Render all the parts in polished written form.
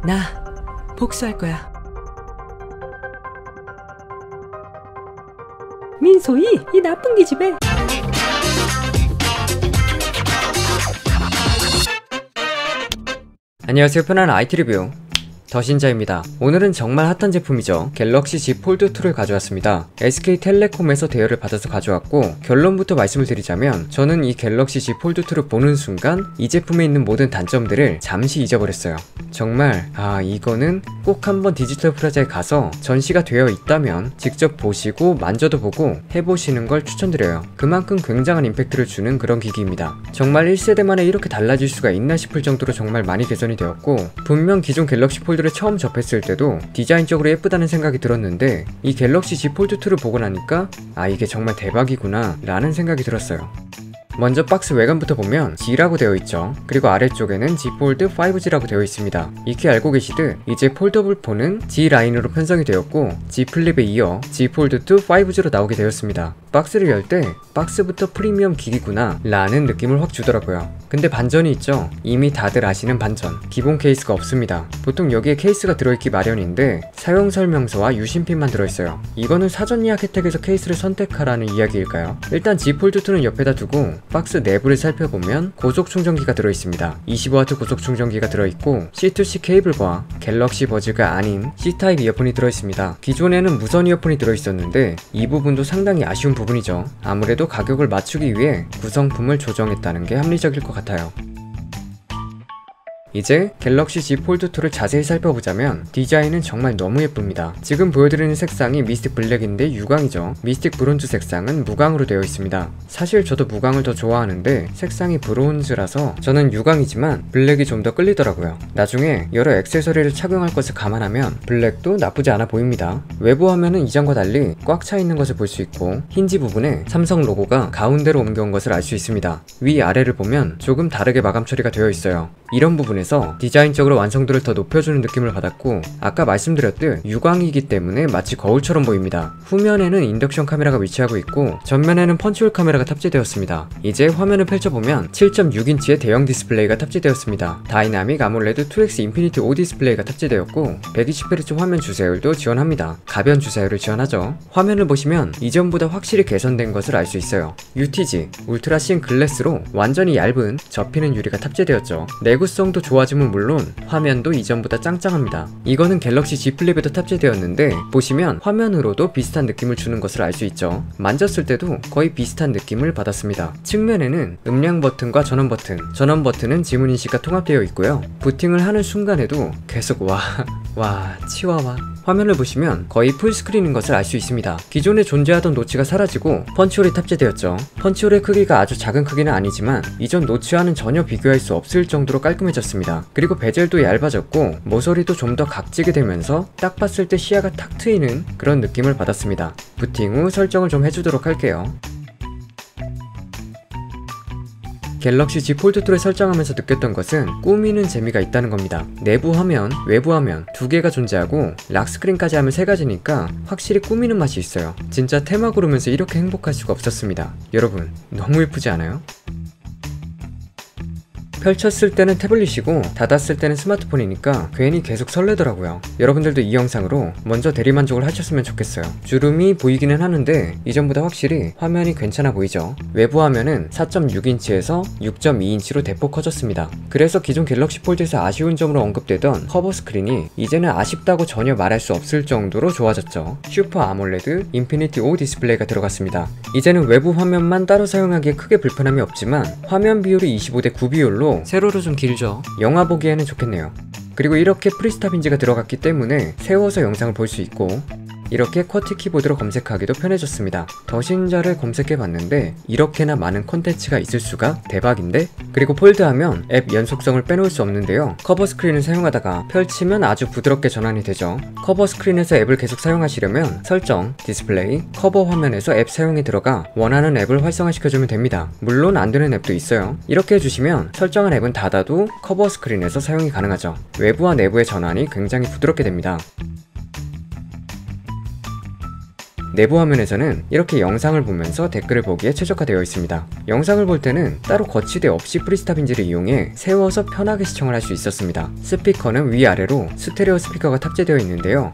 나 복수할 거야. 민소희, 이 나쁜 기집애. 안녕하세요, 편안한 IT 리뷰 더신자입니다. 오늘은 정말 핫한 제품이죠. 갤럭시 Z 폴드2를 가져왔습니다. SK텔레콤에서 대여를 받아서 가져왔고, 결론부터 말씀을 드리자면 저는 이 갤럭시 Z 폴드2를 보는 순간 이 제품에 있는 모든 단점들을 잠시 잊어버렸어요. 정말 이거는 꼭 한번 디지털 프라자에 가서 전시가 되어 있다면 직접 보시고 만져도 보고 해보시는 걸 추천드려요. 그만큼 굉장한 임팩트를 주는 그런 기기입니다. 정말 1세대 만에 이렇게 달라질 수가 있나 싶을 정도로 정말 많이 개선이 되었고, 분명 기존 갤럭시 폴드를 처음 접했을 때도 디자인적으로 예쁘다는 생각이 들었는데 이 갤럭시 Z 폴드2를 보고 나니까 이게 정말 대박이구나 라는 생각이 들었어요. 먼저 박스 외관부터 보면 G라고 되어 있죠. 그리고 아래쪽에는 Z 폴드 5G라고 되어 있습니다. 익히 알고 계시듯 이제 폴더블 폰은 G 라인으로 편성이 되었고, Z 플립에 이어 Z 폴드 2 5G로 나오게 되었습니다. 박스를 열 때 박스부터 프리미엄 기기구나 라는 느낌을 확 주더라고요. 근데 반전이 있죠. 이미 다들 아시는 반전, 기본 케이스가 없습니다. 보통 여기에 케이스가 들어있기 마련인데 사용 설명서와 유심핀만 들어있어요. 이거는 사전 예약 혜택에서 케이스를 선택하라는 이야기일까요? 일단 Z 폴드 2는 옆에다 두고 박스 내부를 살펴보면 고속 충전기가 들어있습니다. 25W 고속 충전기가 들어있고, C2C 케이블과 갤럭시 버즈가 아닌 C타입 이어폰이 들어있습니다. 기존에는 무선 이어폰이 들어있었는데 이 부분도 상당히 아쉬운 부분이죠. 아무래도 가격을 맞추기 위해 구성품을 조정했다는 게 합리적일 것 같아요. 이제 갤럭시 Z 폴드2를 자세히 살펴보자면 디자인은 정말 너무 예쁩니다. 지금 보여드리는 색상이 미스틱 블랙인데 유광이죠. 미스틱 브론즈 색상은 무광으로 되어 있습니다. 사실 저도 무광을 더 좋아하는데 색상이 브론즈라서 저는 유광이지만 블랙이 좀 더 끌리더라고요. 나중에 여러 액세서리를 착용할 것을 감안하면 블랙도 나쁘지 않아 보입니다. 외부 화면은 이전과 달리 꽉 차 있는 것을 볼 수 있고, 힌지 부분에 삼성 로고가 가운데로 옮겨온 것을 알 수 있습니다. 위아래를 보면 조금 다르게 마감 처리가 되어 있어요. 이런 부분에서 디자인적으로 완성도를 더 높여주는 느낌을 받았고, 아까 말씀드렸듯 유광이기 때문에 마치 거울처럼 보입니다. 후면에는 인덕션 카메라가 위치하고 있고 전면에는 펀치홀 카메라가 탑재되었습니다. 이제 화면을 펼쳐보면 7.6인치의 대형 디스플레이가 탑재되었습니다. 다이나믹 아몰레드 2X 인피니티 O 디스플레이가 탑재되었고 120Hz 화면 주사율도 지원합니다. 가변 주사율을 지원하죠. 화면을 보시면 이전보다 확실히 개선된 것을 알 수 있어요. UTG 울트라 씬 글래스로 완전히 얇은 접히는 유리가 탑재되었죠. 내구성도 좋아짐은 물론 화면도 이전보다 짱짱합니다. 이거는 갤럭시 Z 플립에도 탑재되었는데 보시면 화면으로도 비슷한 느낌을 주는 것을 알 수 있죠. 만졌을 때도 거의 비슷한 느낌을 받았습니다. 측면에는 음량 버튼과 전원 버튼은 지문인식과 통합되어 있고요. 부팅을 하는 순간에도 계속 치와와 화면을 보시면 거의 풀스크린인 것을 알 수 있습니다. 기존에 존재하던 노치가 사라지고 펀치홀이 탑재되었죠. 펀치홀의 크기가 아주 작은 크기는 아니지만 이전 노치와는 전혀 비교할 수 없을 정도로 깔끔해졌습니다. 그리고 베젤도 얇아졌고 모서리도 좀 더 각지게 되면서 딱 봤을 때 시야가 탁 트이는 그런 느낌을 받았습니다. 부팅 후 설정을 좀 해주도록 할게요. 갤럭시 Z 폴드2를 설정하면서 느꼈던 것은 꾸미는 재미가 있다는 겁니다. 내부 화면, 외부 화면 두 개가 존재하고 락스크린까지 하면 세 가지니까 확실히 꾸미는 맛이 있어요. 진짜 테마 고르면서 이렇게 행복할 수가 없었습니다. 여러분, 너무 예쁘지 않아요? 펼쳤을 때는 태블릿이고 닫았을 때는 스마트폰이니까 괜히 계속 설레더라고요. 여러분들도 이 영상으로 먼저 대리만족을 하셨으면 좋겠어요. 주름이 보이기는 하는데 이전보다 확실히 화면이 괜찮아 보이죠. 외부 화면은 4.6인치에서 6.2인치로 대폭 커졌습니다. 그래서 기존 갤럭시 폴드에서 아쉬운 점으로 언급되던 커버 스크린이 이제는 아쉽다고 전혀 말할 수 없을 정도로 좋아졌죠. 슈퍼 아몰레드 인피니티 O 디스플레이가 들어갔습니다. 이제는 외부 화면만 따로 사용하기에 크게 불편함이 없지만 화면 비율이 25대 9 비율로 세로로 좀 길죠. 영화 보기에는 좋겠네요. 그리고 이렇게 프리스탑 힌지가 들어갔기 때문에 세워서 영상을 볼 수 있고, 이렇게 쿼트 키보드로 검색하기도 편해졌습니다. 더신자를 검색해봤는데 이렇게나 많은 콘텐츠가 있을 수가 대박인데? 그리고 폴드하면 앱 연속성을 빼놓을 수 없는데요. 커버 스크린을 사용하다가 펼치면 아주 부드럽게 전환이 되죠. 커버 스크린에서 앱을 계속 사용하시려면 설정, 디스플레이, 커버 화면에서 앱 사용에 들어가 원하는 앱을 활성화시켜주면 됩니다. 물론 안되는 앱도 있어요. 이렇게 해주시면 설정한 앱은 닫아도 커버 스크린에서 사용이 가능하죠. 외부와 내부의 전환이 굉장히 부드럽게 됩니다. 내부 화면에서는 이렇게 영상을 보면서 댓글을 보기에 최적화되어 있습니다. 영상을 볼 때는 따로 거치대 없이 프리스타 빈지를 이용해 세워서 편하게 시청을 할 수 있었습니다. 스피커는 위아래로 스테레오 스피커가 탑재되어 있는데요.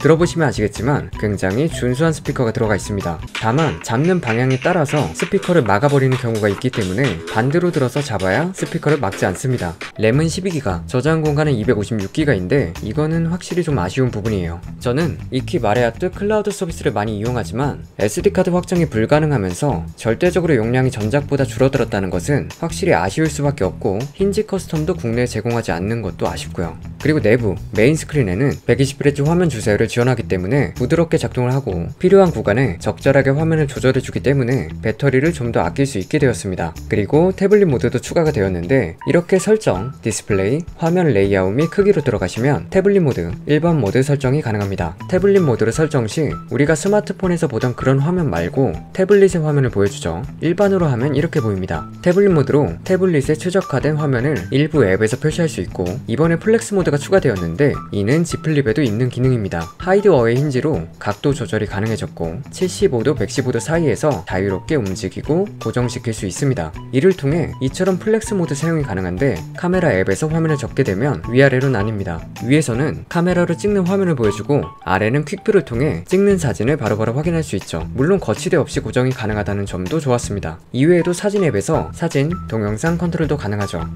들어보시면 아시겠지만 굉장히 준수한 스피커가 들어가 있습니다. 다만 잡는 방향에 따라서 스피커를 막아버리는 경우가 있기 때문에 반대로 들어서 잡아야 스피커를 막지 않습니다. 램은 12기가, 저장 공간은 256기가인데 이거는 확실히 좀 아쉬운 부분이에요. 저는 익히 말해야뜻 클라우드 서비스를 많이 이용하지만 SD카드 확장이 불가능하면서 절대적으로 용량이 전작보다 줄어들었다는 것은 확실히 아쉬울 수밖에 없고 힌지 커스텀도 국내에 제공하지 않는 것도 아쉽고요. 그리고 내부 메인 스크린에는 120Hz 화면 주사율을 지원하기 때문에 부드럽게 작동을 하고 필요한 구간에 적절하게 화면을 조절해주기 때문에 배터리를 좀 더 아낄 수 있게 되었습니다. 그리고 태블릿 모드도 추가가 되었는데 이렇게 설정, 디스플레이, 화면 레이아웃 및 크기로 들어가시면 태블릿 모드, 일반 모드 설정이 가능합니다. 태블릿 모드를 설정 시 우리가 스마트폰에서 보던 그런 화면 말고 태블릿의 화면을 보여주죠. 일반으로 하면 이렇게 보입니다. 태블릿 모드로 태블릿에 최적화된 화면을 일부 앱에서 표시할 수 있고 이번에 플렉스 모드가 추가되었는데 이는 Z 플립에도 있는 기능입니다. 하이드 어웨이 힌지로 각도 조절이 가능해졌고 75도, 115도 사이에서 자유롭게 움직이고 고정시킬 수 있습니다. 이를 통해 이처럼 플렉스 모드 사용이 가능한데 카메라 앱에서 화면을 접게 되면 위아래로 나뉩니다. 위에서는 카메라로 찍는 화면을 보여주고 아래는 퀵뷰를 통해 찍는 사진을 바로바로 확인할 수 있죠. 물론 거치대 없이 고정이 가능하다는 점도 좋았습니다. 이외에도 사진 앱에서 사진, 동영상 컨트롤도 가능하죠.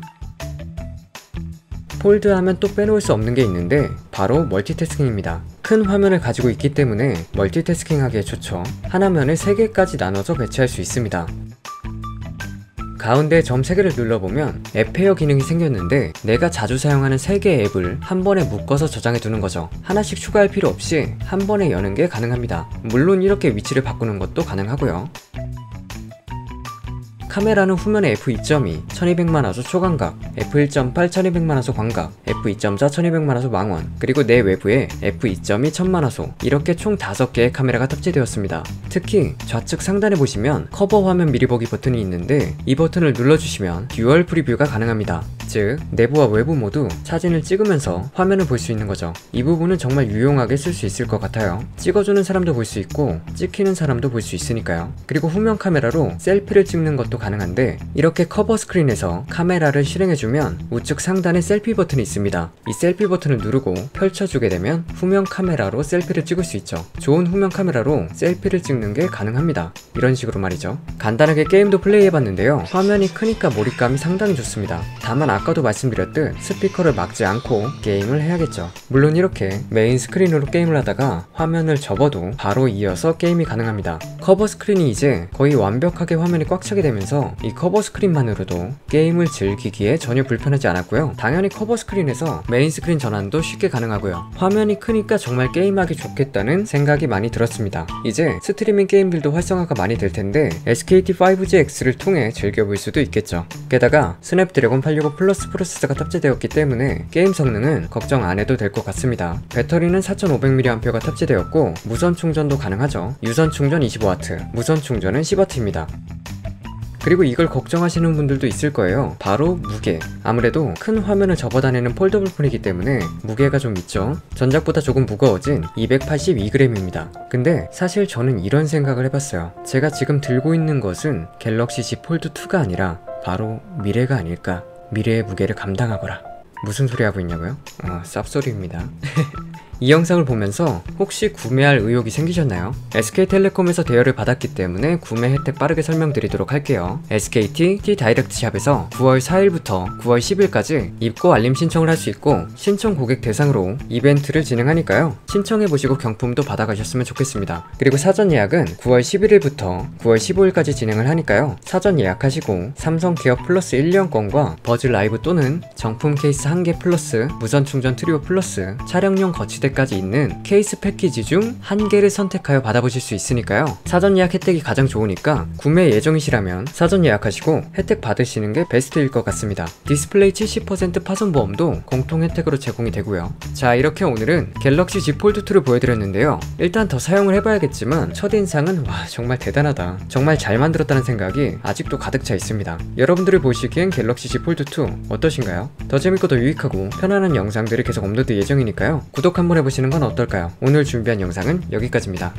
폴드하면 또 빼놓을 수 없는 게 있는데 바로 멀티태스킹입니다. 큰 화면을 가지고 있기 때문에 멀티태스킹 하기에 좋죠. 하나면을 3개까지 나눠서 배치할 수 있습니다. 가운데 점 3개를 눌러보면 앱 페어 기능이 생겼는데 내가 자주 사용하는 3개의 앱을 한 번에 묶어서 저장해 두는 거죠. 하나씩 추가할 필요 없이 한 번에 여는 게 가능합니다. 물론 이렇게 위치를 바꾸는 것도 가능하고요. 카메라는 후면에 f2.2, 1200만화소 초광각, f1.8 1200만화소 광각, f2.4 1200만화소 망원, 그리고 내 외부에 f2.2 1000만화소 이렇게 총 5개의 카메라가 탑재되었습니다. 특히 좌측 상단에 보시면 커버 화면 미리 보기 버튼이 있는데 이 버튼을 눌러주시면 듀얼 프리뷰가 가능합니다. 즉 내부와 외부 모두 사진을 찍으면서 화면을 볼 수 있는 거죠. 이 부분은 정말 유용하게 쓸 수 있을 것 같아요. 찍어주는 사람도 볼 수 있고 찍히는 사람도 볼 수 있으니까요. 그리고 후면 카메라로 셀피를 찍는 것도 가능한데 이렇게 커버 스크린에서 카메라를 실행해주면 우측 상단에 셀피 버튼이 있습니다. 이 셀피 버튼을 누르고 펼쳐주게 되면 후면 카메라로 셀피를 찍을 수 있죠. 좋은 후면 카메라로 셀피를 찍는 게 가능합니다. 이런 식으로 말이죠. 간단하게 게임도 플레이해봤는데요. 화면이 크니까 몰입감이 상당히 좋습니다. 다만 아까도 말씀드렸듯 스피커를 막지 않고 게임을 해야겠죠. 물론 이렇게 메인 스크린으로 게임을 하다가 화면을 접어도 바로 이어서 게임이 가능합니다. 커버 스크린이 이제 거의 완벽하게 화면이 꽉 차게 되면서 이 커버 스크린만으로도 게임을 즐기기에 전혀 불편하지 않았고요. 당연히 커버 스크린에서 메인 스크린 전환도 쉽게 가능하고요. 화면이 크니까 정말 게임하기 좋겠다는 생각이 많이 들었습니다. 이제 스트리밍 게임들도 활성화가 많이 될 텐데 SKT 5GX를 통해 즐겨볼 수도 있겠죠. 게다가 스냅드래곤 865 플러스 프로세서가 탑재되었기 때문에 게임 성능은 걱정 안 해도 될 것 같습니다. 배터리는 4500mAh가 탑재되었고 무선 충전도 가능하죠. 유선 충전 25W, 무선 충전은 10W입니다. 그리고 이걸 걱정하시는 분들도 있을 거예요. 바로 무게. 아무래도 큰 화면을 접어다니는 폴더블 폰이기 때문에 무게가 좀 있죠. 전작보다 조금 무거워진 282g입니다. 근데 사실 저는 이런 생각을 해봤어요. 제가 지금 들고 있는 것은 갤럭시 Z 폴드 2가 아니라 바로 미래가 아닐까. 미래의 무게를 감당하거라. 무슨 소리 하고 있냐고요? 쌉소리입니다. 이 영상을 보면서 혹시 구매할 의욕이 생기셨나요? SK텔레콤에서 대여를 받았기 때문에 구매 혜택 빠르게 설명드리도록 할게요. SKT T-다이렉트샵에서 9월 4일부터 9월 10일까지 입고 알림 신청을 할 수 있고 신청 고객 대상으로 이벤트를 진행하니까요. 신청해보시고 경품도 받아가셨으면 좋겠습니다. 그리고 사전 예약은 9월 11일부터 9월 15일까지 진행을 하니까요. 사전 예약하시고 삼성 기업 플러스 1년권과 버즈 라이브 또는 정품 케이스 1개 플러스 무선 충전 트리오 플러스 촬영용 거치대 개까지 있는 케이스 패키지 중 한 개를 선택하여 받아보실 수 있으니까요. 사전 예약 혜택이 가장 좋으니까 구매 예정이시라면 사전 예약하시고 혜택 받으시는 게 베스트일 것 같습니다. 디스플레이 70% 파손보험도 공통 혜택으로 제공이 되고요. 자, 이렇게 오늘은 갤럭시 Z 폴드2를 보여드렸는데요. 일단 더 사용을 해봐야겠지만 첫인상은 와, 정말 대단하다, 정말 잘 만들었다는 생각이 아직도 가득 차 있습니다. 여러분들이 보시기엔 갤럭시 Z 폴드2 어떠신가요? 더 재밌고 더 유익하고 편안한 영상들이 계속 업로드 예정이니까요. 구독 한번 해보시는 건 어떨까요? 오늘 준비한 영상은 여기까지입니다.